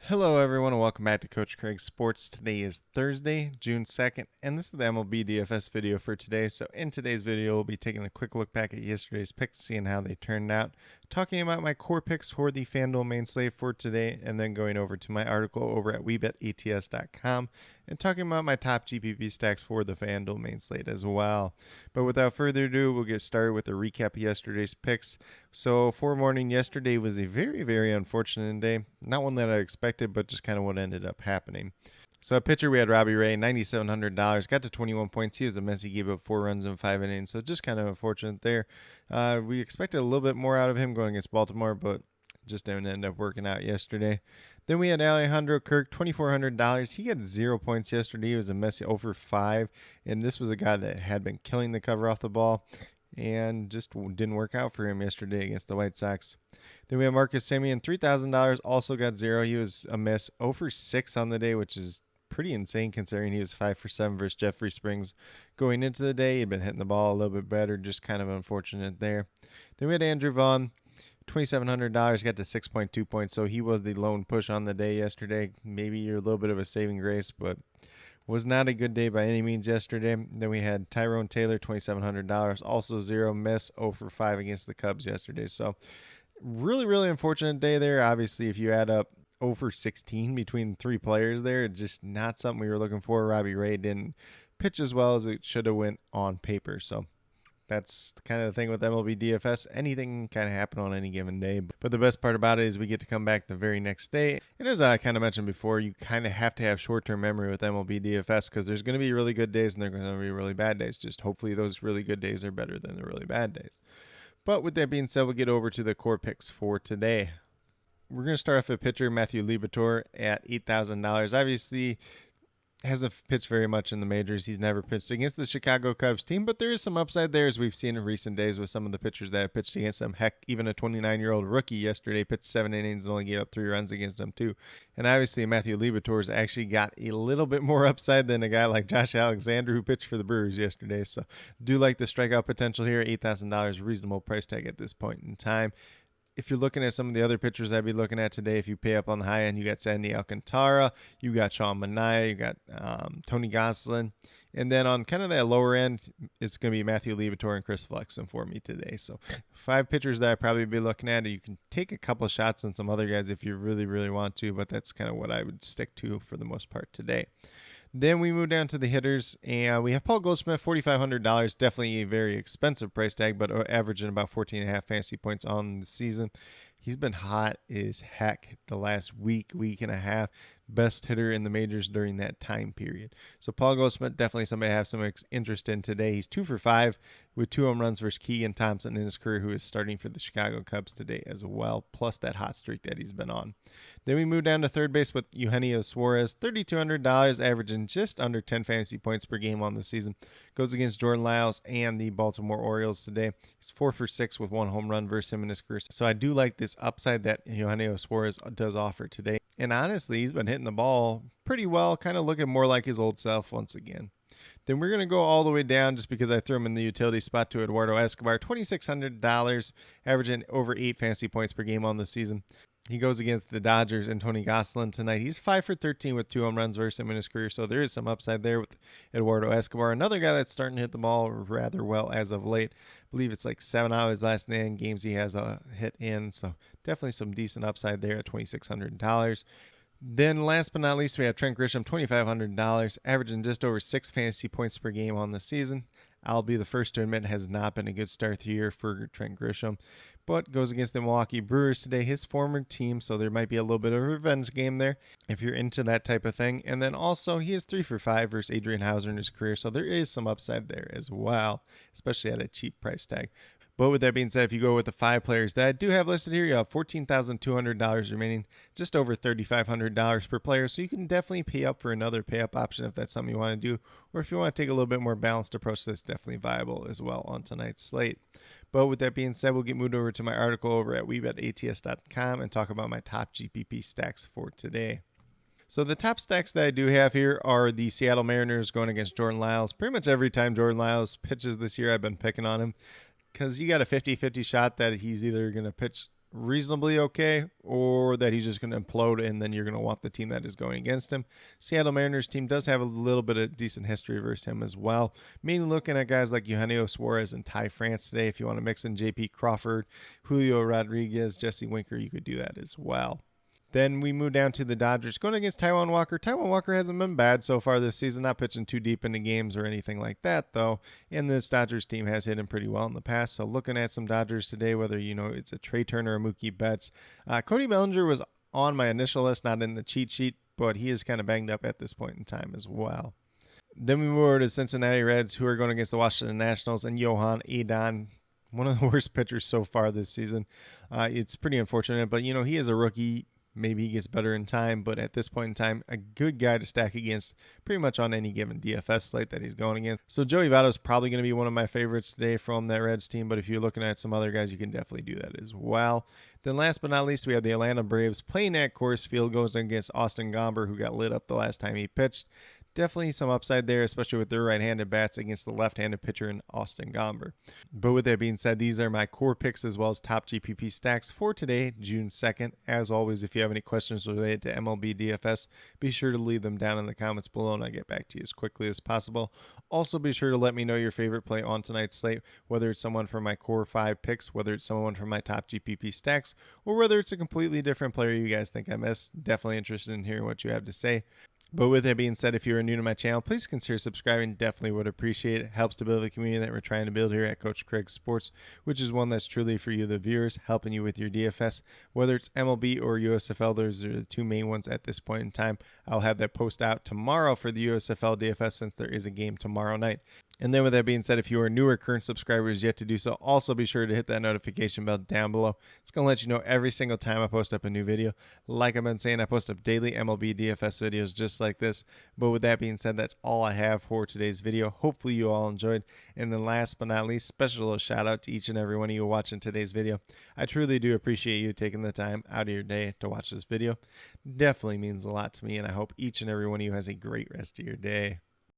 Hello, everyone, and welcome back to Coach Craig Sports. Today is Thursday, June 2nd, and this is the MLB DFS video for today. So, in today's video, we'll be taking a quick look back at yesterday's picks, seeing how they turned out, talking about my core picks for the FanDuel main slate for today, and then going over to my article over at WeBetATS.com and talking about my top GPP stacks for the FanDuel main slate as well. But without further ado, we'll get started with a recap of yesterday's picks. So, for morning, yesterday was a very, very unfortunate day. Not one that I expected, but just kind of what ended up happening. So at pitcher, we had Robbie Ray, $9,700, got to 21 points. He was a mess. He gave up 4 runs in 5 innings, so just kind of unfortunate there. We expected a little bit more out of him going against Baltimore, but just didn't end up working out yesterday. Then we had Alejandro Kirk, $2,400. He got 0 points yesterday. He was a messy over 5, and this was a guy that had been killing the cover off the ball and just didn't work out for him yesterday against the White Sox. Then we have Marcus Semien, $3,000, also got 0. He was a miss, 0 for 6 on the day, which is pretty insane considering he was 5 for 7 versus Jeffrey Springs going into the day. He'd been hitting the ball a little bit better, just kind of unfortunate there. Then we had Andrew Vaughn, $2,700, got to 6.2 points, so he was the lone push on the day yesterday. Maybe you're a little bit of a saving grace, but was not a good day by any means yesterday. Then we had Tyrone Taylor, $2,700, also 0 miss, 0 for 5 against the Cubs yesterday. So really, really unfortunate day there. Obviously, if you add up 0 for 16 between 3 players there, it's just not something we were looking for. Robbie Ray didn't pitch as well as it should have went on paper. So that's kind of the thing with MLB DFS. Anything can kind of happen on any given day. But the best part about it is we get to come back the very next day. And as I kind of mentioned before, you kind of have to have short-term memory with MLB DFS because there's going to be really good days and there's going to be really bad days. Just hopefully those really good days are better than the really bad days. But with that being said, we'll get over to the core picks for today. We're going to start off with pitcher Matthew Liberatore at $8,000. Obviously, hasn't pitched very much in the majors. He's never pitched against the Chicago Cubs team, but there is some upside there as we've seen in recent days with some of the pitchers that have pitched against them. Heck, even a 29-year-old rookie yesterday pitched 7 innings and only gave up 3 runs against them too. And obviously Matthew Liberatore's actually got a little bit more upside than a guy like Josh Alexander who pitched for the Brewers yesterday. So do like the strikeout potential here. $8,000, reasonable price tag at this point in time. If you're looking at some of the other pitchers I'd be looking at today, if you pay up on the high end, you got Sandy Alcantara, you got Sean Manaea, you got Tony Gonsolin. And then on kind of that lower end, it's going to be Matthew Liberatore and Chris Flexen for me today. So 5 pitchers that I'd probably be looking at. You can take a couple of shots on some other guys if you really, really want to, but that's kind of what I would stick to for the most part today. Then we move down to the hitters, and we have Paul Goldschmidt, $4,500. Definitely a very expensive price tag, but averaging about 14.5 fantasy points on the season. He's been hot as heck the last week and a half. Best hitter in the majors during that time period. So Paul Goldschmidt, definitely somebody I have some interest in today. He's 2 for 5 with 2 home runs versus Keegan Thompson in his career, who is starting for the Chicago Cubs today as well, plus that hot streak that he's been on. Then we move down to third base with Eugenio Suarez, $3,200, averaging just under 10 fantasy points per game on the season. Goes against Jordan Lyles and the Baltimore Orioles today. He's 4 for 6 with 1 home run versus him in his career. So I do like this upside that Eugenio Suarez does offer today. And honestly, he's been hitting the ball pretty well, kind of looking more like his old self once again. Then we're going to go all the way down just because I threw him in the utility spot to Eduardo Escobar, $2,600, averaging over 8 fantasy points per game on the season. He goes against the Dodgers and Tony Gonsolin tonight. He's 5 for 13 with 2 home runs versus him in his career, so there is some upside there with Eduardo Escobar. Another guy that's starting to hit the ball rather well as of late. I believe it's like 7 out of his last 9 games he has a hit in, so definitely some decent upside there at $2,600. Then last but not least, we have Trent Grisham, $2,500, averaging just over 6 fantasy points per game on the season. I'll be the first to admit it has not been a good start to the year for Trent Grisham, but goes against the Milwaukee Brewers today, his former team, so there might be a little bit of a revenge game there if you're into that type of thing. And then also, he is 3 for 5 versus Adrian Hauser in his career, so there is some upside there as well, especially at a cheap price tag. But with that being said, if you go with the 5 players that I do have listed here, you have $14,200 remaining, just over $3,500 per player. So you can definitely pay up for another pay up option if that's something you want to do. Or if you want to take a little bit more balanced approach, that's definitely viable as well on tonight's slate. But with that being said, we'll get moved over to my article over at WeBetATS.com and talk about my top GPP stacks for today. So the top stacks that I do have here are the Seattle Mariners going against Jordan Lyles. Pretty much every time Jordan Lyles pitches this year, I've been picking on him, because you got a 50-50 shot that he's either going to pitch reasonably okay, or that he's just going to implode and then you're going to want the team that is going against him. Seattle Mariners team does have a little bit of decent history versus him as well. Mainly looking at guys like Eugenio Suarez and Ty France today. If you want to mix in JP Crawford, Julio Rodriguez, Jesse Winker, you could do that as well. Then we move down to the Dodgers going against Taijuan Walker. Taijuan Walker hasn't been bad so far this season, not pitching too deep into games or anything like that, though. And this Dodgers team has hit him pretty well in the past. So looking at some Dodgers today, whether, it's a Trey Turner or Mookie Betts. Cody Bellinger was on my initial list, not in the cheat sheet, but he is kind of banged up at this point in time as well. Then we move over to Cincinnati Reds, who are going against the Washington Nationals and Johan Adon, one of the worst pitchers so far this season. It's pretty unfortunate, but, he is a rookie. Maybe he gets better in time, but at this point in time, a good guy to stack against pretty much on any given DFS slate that he's going against. So Joey Votto is probably going to be one of my favorites today from that Reds team, but if you're looking at some other guys, you can definitely do that as well. Then last but not least, we have the Atlanta Braves playing at Coors Field, goes against Austin Gomber, who got lit up the last time he pitched. Definitely some upside there, especially with their right-handed bats against the left-handed pitcher in Austin Gomber. But with that being said, these are my core picks as well as top GPP stacks for today, June 2nd. As always, if you have any questions related to MLB DFS, be sure to leave them down in the comments below and I'll get back to you as quickly as possible. Also, be sure to let me know your favorite play on tonight's slate, whether it's someone from my core 5 picks, whether it's someone from my top GPP stacks, or whether it's a completely different player you guys think I missed. Definitely interested in hearing what you have to say. But with that being said, if you are new to my channel, please consider subscribing. Definitely would appreciate it. It helps to build the community that we're trying to build here at Coach Craig Sports, which is one that's truly for you, the viewers, helping you with your DFS. Whether it's MLB or USFL, those are the two main ones at this point in time. I'll have that post out tomorrow for the USFL DFS since there is a game tomorrow night. And then with that being said, if you are new or current subscribers yet to do so, also be sure to hit that notification bell down below. It's going to let you know every single time I post up a new video. Like I've been saying, I post up daily MLB DFS videos just like this. But with that being said, that's all I have for today's video. Hopefully you all enjoyed. And then last but not least, special little shout out to each and every one of you watching today's video. I truly do appreciate you taking the time out of your day to watch this video. Definitely means a lot to me, and I hope each and every one of you has a great rest of your day.